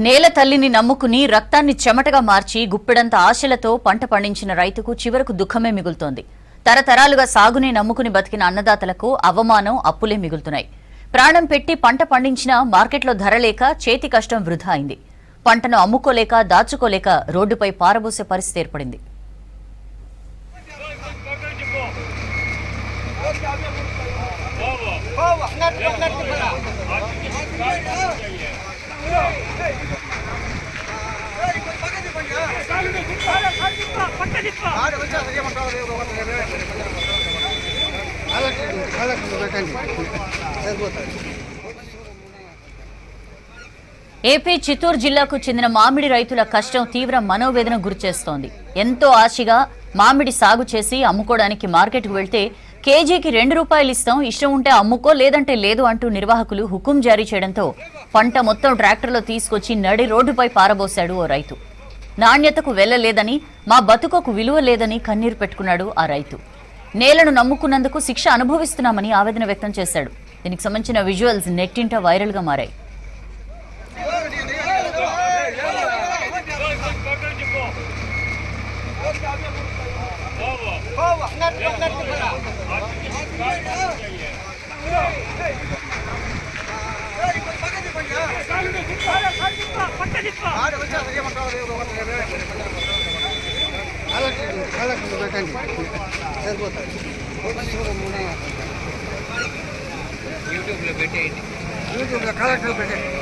నేల తల్లిని నమ్ముకుని రక్తాన్ని చెమటగా మార్చి గుప్పెడంత ఆశలతో పంట పండించిన రైతుకు చివరకు దుఃఖమే మిగులుతోంది. తరతరాలుగా సాగునే నమ్ముకుని బతికిన అన్నదాతలకు అవమానం, అప్పులే మిగులుతున్నాయి. ప్రాణం పెట్టి పంట పండించినా మార్కెట్లో ధర లేక చేతి కష్టం వృధా అయింది. పంటను అమ్ముకోలేక, దాచుకోలేక రోడ్డుపై పారబోసే పరిస్థితి ఏర్పడింది. ఏపీ చిత్తూరు జిల్లాకు చెందిన మామిడి రైతుల కష్టం తీవ్ర మనోవేదన గురిచేస్తోంది. ఎంతో ఆశగా మామిడి సాగు చేసి అమ్ముకోవడానికి మార్కెట్కు వెళ్తే కేజీకి ₹2 ఇస్తాం, ఇష్టం ఉంటే అమ్ముకో, లేదంటే లేదు అంటూ నిర్వాహకులు హుకుం జారీ చేయడంతో పంట మొత్తం ట్రాక్టర్లో తీసుకొచ్చి నడి రోడ్డుపై పారబోశాడు ఓ రైతు. నాణ్యతకు వెళ్లలేదని, మా బతుకుకు విలువ లేదని కన్నీరు పెట్టుకున్నాడు ఆ రైతు. నేలను నమ్ముకున్నందుకు శిక్ష అనుభవిస్తున్నామని ఆవేదన వ్యక్తం చేశాడు. దీనికి సంబంధించిన విజువల్స్ నెట్టింట వైరల్ గా మారాయి. యూట్యూబ్లో పెట్టేయండి. యూట్యూబ్లో కలెక్టర్ పెట్టేయండి.